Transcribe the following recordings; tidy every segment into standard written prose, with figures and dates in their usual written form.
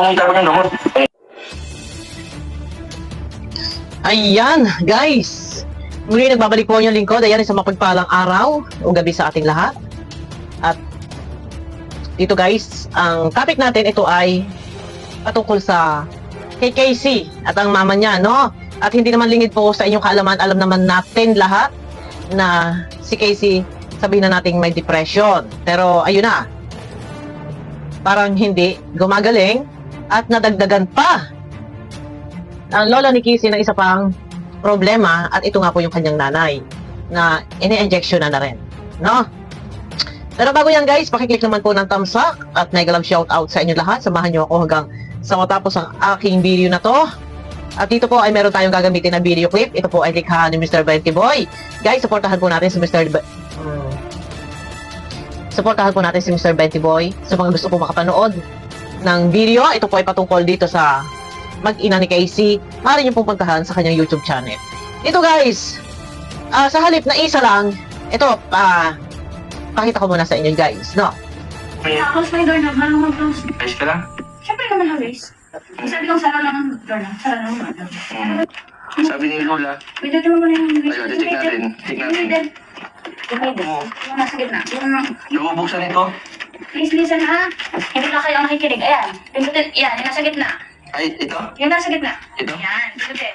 mo itapon yung gamot. Ayan, guys. Muli nagbabalik po yung lingkod. Ayan, isang mapagpalang araw o gabi sa ating lahat. At dito guys, ang topic natin ito ay patungkol sa kay Casey at ang mama niya, no? At hindi naman lingid po sa inyong kaalaman, alam naman natin lahat na si Casey, sabihin na natin may depression. Pero ayun na, parang hindi gumagaling at nadagdagan pa ang lola ni Casey ng isa pang problema, at ito nga po yung kanyang nanay na ini-injection na rin, no? Pero bago yan guys, pakiclick naman po ng thumbs up at mega love shout out sa inyo lahat. Samahan nyo ako hanggang sa matapos ang aking video na to. At dito po ay meron tayong gagamitin na video clip. Ito po ay likha ni Mr. Benty Boy. Guys, supportahan po natin si supportahan po natin si Mr. Benty Boy. Sa mga gusto po makapanood ng video, ito po ay patungkol dito sa mag-ina ni Casey. Maaari nyo pupuntahan sa kanyang YouTube channel. Ito guys, sa halip na isa lang, ito, pakita ko muna sa inyo guys, no? Close na yung door na, marunong mag-close. Ayos ka lang? Siyempre naman halis. Sabi kong sara lang ang door na, sara lang ang door. Sabi ni Lola. Pwede mo muna yung window. Ayun, check natin. Check natin. Yung nasa gitna. Nabubuksan ito. Please listen ha. Hindi lang kayo makikinig. Ayan. Pindutin. Yan, yung nasa gitna. Ay, ito? Yung nasa gitna. Ito? Yan, pindutin.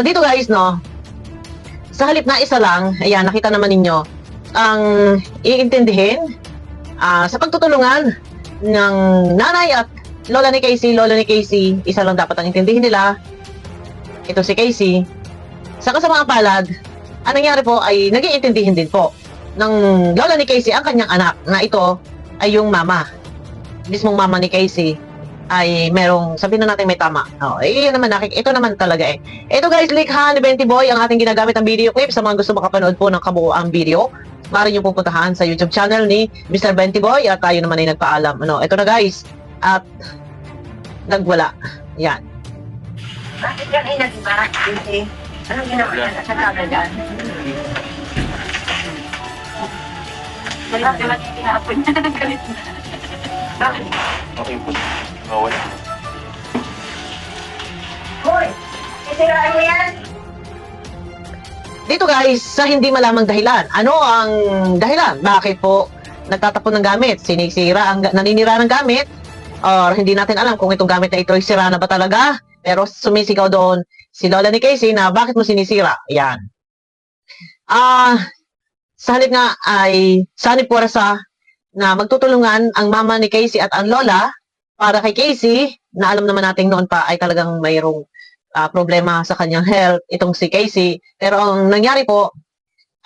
Dito guys, no? Sa halip na isa lang, ayan, nakita naman ninyo, ang iintindihin sa pagtutulungan ng nanay at lola ni Casey, isa lang dapat ang intindihin nila. Ito si Casey. Sa kasamaang palad, ang nangyari po ay nag-iintindihin din po ng lola ni Casey ang kanyang anak na ito ay yung mama. Mismong mama ni Casey ay merong, sabihin na natin may tama. Yun naman, ito naman talaga eh. Ito guys, likha ni Benty Boy ang ating ginagamit ang video clip. Sa mga gusto makapanood po ng kabuoang video, maaari nyo pupuntahan sa YouTube channel ni Mr. Benty Boy at tayo naman ay nagpaalam. Ito na guys, at nagwala. Yan. Bakit yan ay nag-iba? Hindi. Anong ginawa na sa camera dyan? Wala ka lang yung tinapon niya. Galit na. Bakit? Okay po. Wala. Hoy! Isiraan mo yan! Dito guys, sa hindi malamang dahilan. Ano ang dahilan? Bakit po nagtatapon ng gamit? Naninira ng gamit? Or hindi natin alam kung itong gamit na ito ay sira na ba talaga? Pero sumisigaw doon si lola ni Casey na bakit mo sinisira? Yan. Sa halip nga ay sanib po sa na magtutulungan ang mama ni Casey at ang lola para kay Casey, na alam naman natin noon pa ay talagang mayroong problema sa kanyang health, itong si Casey. Pero ang nangyari po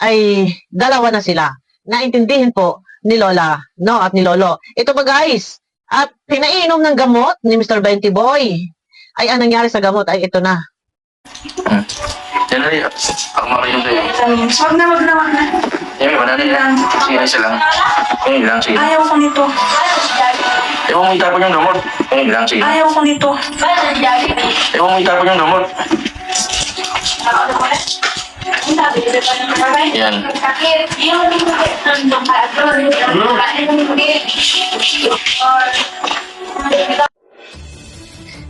ay dalawa na sila. Naintindihin po ni lola, no, at ni lolo. Ito pa guys, at pinainom ng gamot ni Mr. Benty Boy. Ay ang nangyari sa gamot ay ito na. Yan na rin. Ako makainom sa'yo. Wag na. Yan, wala na yan. Sige, isa lang. Ngayon lang, sige. Ayaw ko nito. Ewan mo itapon yung gamot. Ngayon lang, sige. Ayaw ko nito. Ewan mo itapon yung gamot. Yan.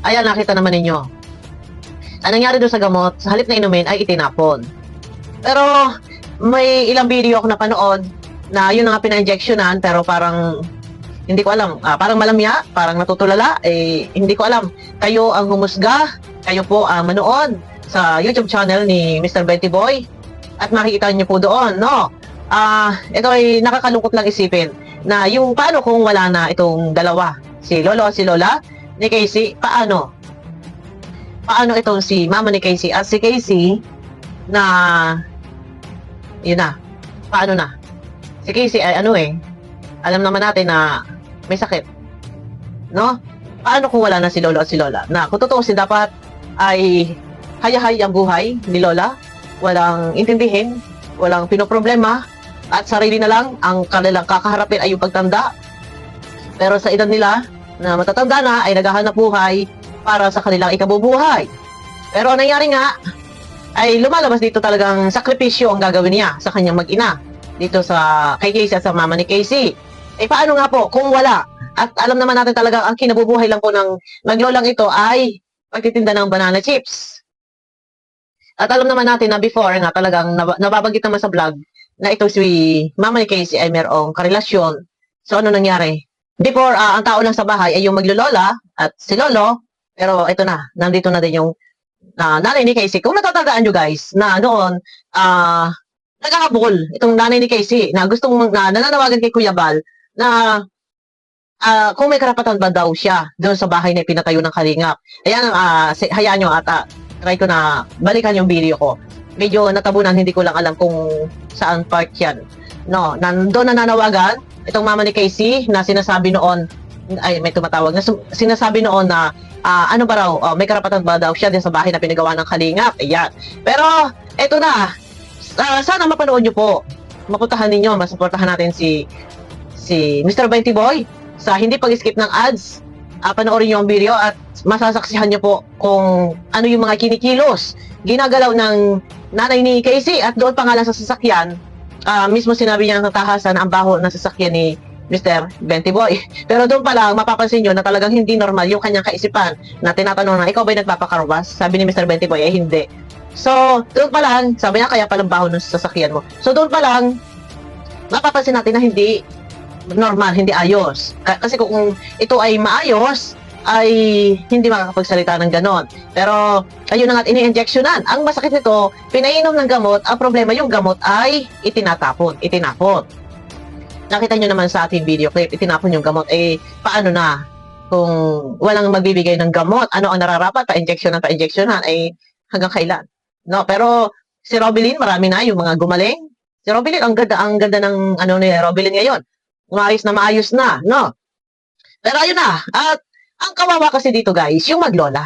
Ayan, nakita naman ninyo. Ang nangyari doon sa gamot, sa halip na inumin ay itinapon. Pero may ilang video ako napanood na yun nga pina-injectionan, pero parang hindi ko alam, parang malamya, parang natutulala, hindi ko alam. Kayo ang humusga, kayo po ang manood sa YouTube channel ni Mr. Benty Boy at makikita niyo po doon, no? Ito ay nakakalungkot lang isipin na yung paano kung wala na itong dalawa, si lolo at si lola ni Casey, paano itong si mama ni Casey at si Casey na yun na, paano na si Casey ay alam naman natin na may sakit, no? Paano kung wala na si lolo at si lola, na kung tutuusin dapat ay hayahay ang buhay ni lola, walang intindihin, walang pinoproblema, at sarili na lang ang kanilang kakaharapin ay yung pagtanda. Pero sa edad nila na matatanda na ay naghahanap buhay para sa kanilang ikabubuhay. Pero ang nangyari nga ay lumalabas dito talagang sakripisyo ang gagawin niya sa kanyang mag-ina dito sa kay Casey at sa mama ni Casey. Eh paano nga po kung wala? At alam naman natin talaga ang kinabubuhay lang po ng naglolang ito ay pagtitinda ng banana chips. At alam naman natin na before nga talagang nababanggit naman sa vlog na ito si Mama ni Casey ay mayroong karelasyon. So ano nangyari? Before, ang tao lang sa bahay ay yung maglolola at si Lolo. Pero ito na, nandito na din yung nanay ni Casey. Kung natatandaan nyo guys, na noon, naghahabol itong nanay ni Casey na gustong nananawagan kay Kuya Bal na kung may karapatan ba daw siya doon sa bahay na pinatayo ng Kalingap. Ayan, hayaan nyo at try ko na balikan yung video ko. Medyo natabunan, hindi ko lang alam kung saan part yan. No, doon nananawagan itong mama ni Casey na sinasabi noon, ay may tumatawag na sinasabi noon na ano ba raw, may karapatan ba daw siya din sa bahay na pinagawa ng Kalingap. Ayan. Pero eto na, sana mapanood nyo po. Mapuntahan ninyo, masuportahan natin si Mr. 20 Boy sa hindi pag-skip ng ads. Panoorin nyo ang video at masasaksihan nyo po kung ano yung mga kinikilos ginagalaw ng nanay ni Casey. At doon pa nga lang sa sasakyan, mismo sinabi niya ng tahasan ang baho ng sasakyan ni Mr. 20 Boy. Pero doon pa lang mapapansin nyo na talagang hindi normal yung kanyang kaisipan na tinatanong na, ikaw ba'y nagpapakarwas? Sabi ni Mr. 20 Boy, hindi. So, doon pa lang, sabi niya, kaya palang baho ng sasakyan mo. So, doon pa lang, mapapansin natin na hindi normal, hindi ayos. Kasi kung ito ay maayos, ay hindi makakapagsalita ng ganon. Pero, ayun na nga, ini-injectionan. Ang masakit nito, pinainom ng gamot, ang problema yung gamot ay itinapon. Nakita nyo naman sa ating video clip, itinapon yung gamot. Eh, paano na? Kung walang magbibigay ng gamot, ano ang nararapat? Pa-injectionan, eh, hanggang kailan? No, pero si Robilin, marami na yung mga gumaling. Si Robilin, ang ganda ng ano ni Robilin ngayon. Maayos na, no? Pero ayun na, at ang kawawa kasi dito guys, yung maglola.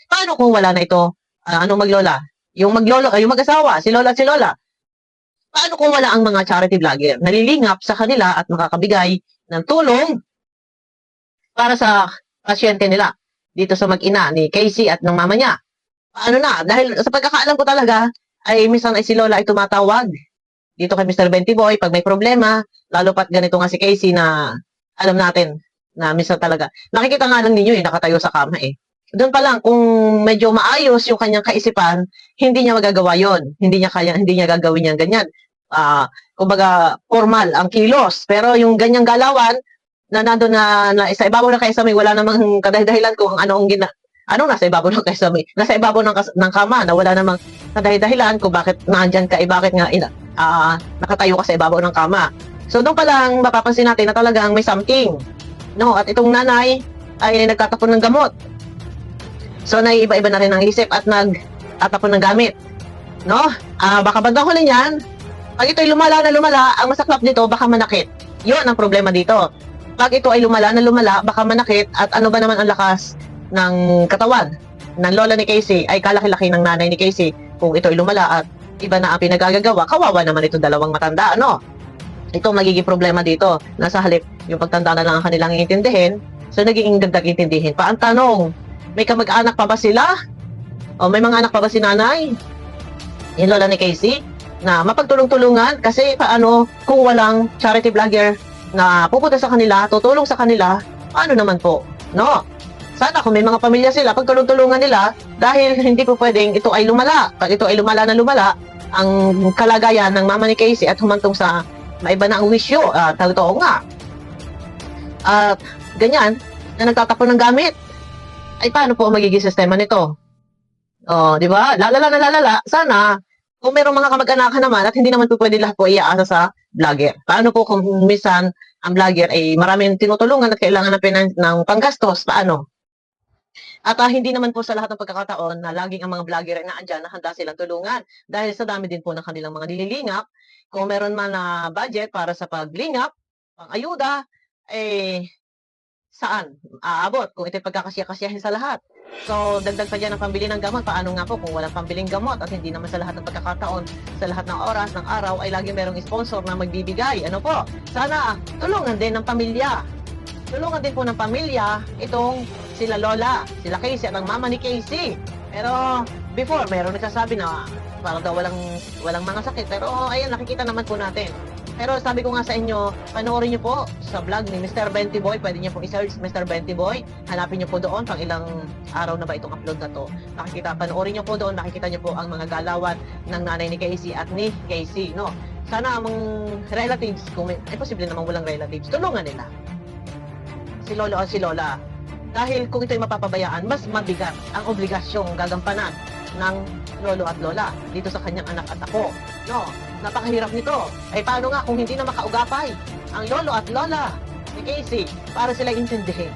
Paano kung wala na ito? Anong maglola? Yung maglolo, yung mag-asawa, si Lola at si Lola. Paano kung wala ang mga charity vlogger? Nalilingap sa kanila at makakabigay ng tulong para sa pasyente nila dito sa mag-ina ni Casey at ng mama niya. Paano na? Dahil sa pagkakaalam ko talaga, ay minsan ay si Lola ay tumatawag dito kay Mr. 20 Boy pag may problema, lalo pat ganito nga si Casey na alam natin na minsan talaga. Nakikita nga lang ninyo nakatayo sa kama Doon pa lang, kung medyo maayos yung kanyang kaisipan, hindi niya magagawa yon. Hindi niya gagawin yan ganyan. Kumbaga, formal ang kilos. Pero yung ganyang galawan, na nandun na sa ibabaw na kaysa may wala namang kadahidahilan kung anong nasa ibabaw ng kaysa may. Nasa ibabaw ng kama na wala namang kadahidahilan kung bakit nandyan ka, bakit nga nakatayo ka sa ibabaw ng kama. So doon pa lang mapapansin natin na talagang may something. No, at itong nanay ay nagtatapon ng gamot. So naiiba-iba na rin ang isip at nagtatapon ng gamit. No? Baka bandang huli niyan, pag ito'y lumala na lumala, ang masaklap nito baka manakit. 'Yon ang problema dito. Pag ito ay lumala na lumala, baka manakit. At ano ba naman ang lakas ng katawan ng lola ni Casey ay kalaki-laki ng nanay ni Casey. Kung ito ay lumala at iba na ang pinagagagawa, kawawa naman itong dalawang matanda, ano? Ito magiging problema dito. Nasa halip, yung pagtanda na lang ang kanilang iintindihin, so nagiging dagdag intindihin pa. Ang tanong, may kamag-anak pa ba sila? O may mga anak pa ba si nanay? Yung lola ni Casey, na mapagtulong-tulungan kasi paano kung walang charity vlogger na pupunta sa kanila, tutulong sa kanila, paano naman po? No? Sana kung may mga pamilya sila, pagtulong-tulungan nila dahil hindi po pwedeng ito ay lumala. Pag ito ay lumala na lumala, ang kalagayan ng mama ni Casey at humantong sa maiba na ang wisyo, totoo nga. At ganyan, na nagtatapon ng gamit, ay paano po ang magiging sistema nito? Di ba? Lalala na lalala. Sana, kung mayroong mga kamag-anakan naman at hindi naman po pwede lahat po iaasa sa vlogger. Paano po kung minsan ang vlogger ay maraming tinutulungan at kailangan ng panggastos? Paano? At hindi naman po sa lahat ng pagkakataon na laging ang mga vlogger ay naandyan na handa silang tulungan. Dahil sa dami din po ng kanilang mga nililingap, kung meron man na budget para sa paglingap, pang-ayuda, saan aabot kung ito'y pagkakasya-kasyahin sa lahat. So, dagdag pa dyan ang pambili ng gamot. Paano nga po kung walang pambiling gamot at hindi naman sa lahat ng pagkakataon, sa lahat ng oras, ng araw, ay lagi merong sponsor na magbibigay. Ano po? Sana tulungan din ng pamilya. Tulungan din po ng pamilya itong sila Lola, sila Casey at ang mama ni Casey. Pero before, meron nagsasabi na parang daw walang mga sakit. Pero ayan, nakikita naman po natin Pero sabi ko nga sa inyo, panoorin niyo po sa vlog ni Mr. Benty Boy. Pwede niyo pong i-search Mr. Benty Boy. Hanapin niyo po doon pang ilang araw na ba itong upload na to. Panoorin niyo po doon, makikita niyo po ang mga galawan ng nanay ni Casey at ni Casey, no? Sana ang relatives, kung may, posible namang walang relatives, tulungan nila. Si Lolo o si Lola. Dahil kung ito'y mapapabayaan, mas mabigat ang obligasyong gagampanan ng Lolo at Lola dito sa kanyang anak at ako. No, napakahirap nito. Ay paano nga kung hindi na makaugapay ang Lolo at Lola ni Casey para sila intindihin.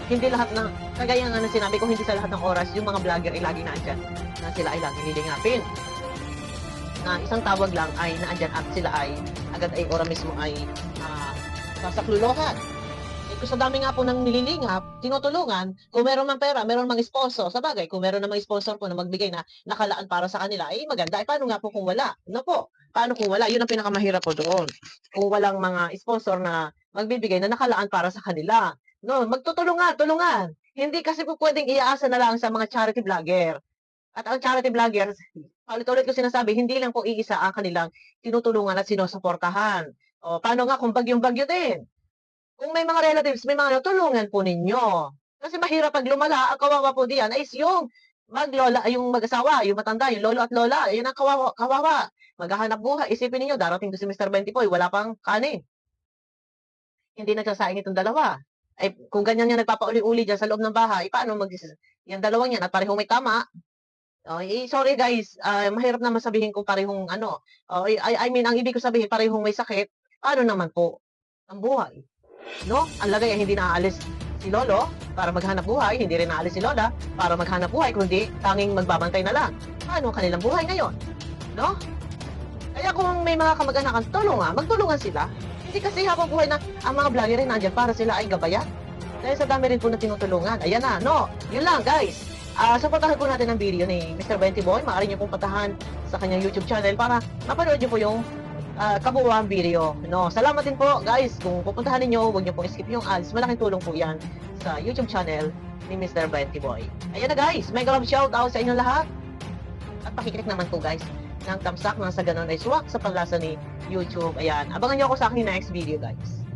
Hindi lahat ng, kagaya nga na sinabi ko, hindi sa lahat ng oras yung mga vlogger ay lagi naandyan na sila ay lagi nilingapin. Na isang tawag lang ay naandyan at sila ay agad ay ora mismo ay sasakluluhan. Kung sa dami nga po ng nililingap, tinutulungan, kung meron mang pera, meron mang sponsor. Sa bagay, kung meron namang sponsor po na magbigay na nakalaan para sa kanila, ay maganda. Ay paano nga po kung wala? No po, paano kung wala? Yun ang pinakamahirap po doon. Kung walang mga sponsor na magbibigay na nakalaan para sa kanila. No, tulungan. Hindi kasi po pwedeng iaasa na lang sa mga charity vlogger. At ang charity vloggers, ulit-ulit ko sinasabi, hindi lang po iisa ang kanilang tinutulungan at sinusuportahan. O, paano nga kung bagyong-bagyo din? Kung may mga relatives, may mga tulungan po ninyo. Kasi mahirap pag lumala, ang kawawa po diyan ay yung maglola, yung mag-asawa, yung matanda, yung lolo at lola, yun ang kawawa. Maghahanap buhay. Isipin niyo darating to si Mr. Benty Boy, wala pang kanin. Hindi nagsasaing itong dalawa. Ay, kung ganyan yan nagpapauli-uli dyan sa loob ng bahay, paano yung dalawang yan at parehong may tama? Sorry guys, mahirap naman sabihin kung parehong ano. I mean, ang ibig ko sabihin, parehong may sakit. Paano naman po ang buhay? No? Ang lagay ay hindi naaalis si Lolo para maghanap buhay, hindi rin naalis si Lola para maghanap buhay, kundi tanging magbabantay na lang. Paano ang kanilang buhay ngayon? No? Kaya kung may mga kamag-anakan, magtulungan sila. Hindi kasi habang buhay na ang mga vlogger rin nandyan para sila ay gabayan. Dahil sa dami rin po na tinutulungan. Ayan na, no? Yun lang, guys. Supportahan po natin ang video ni Mr. Benty Boy. Maaari niyo pong patahan sa kanyang YouTube channel para mapanood niyo po yung kabuuan video. No, salamat din po guys. Kung pupuntahan niyo, huwag niyo pong skip yung ads. Malaking tulong po 'yan sa YouTube channel ni Mr. Benty Boy. Ayan na guys, mega love shout out sa inyong lahat. At pakiclick naman po guys ng thumbs up nang sa ganun ay swak sa panlasa ni YouTube. Ayan, abangan niyo ako sa aking next video guys.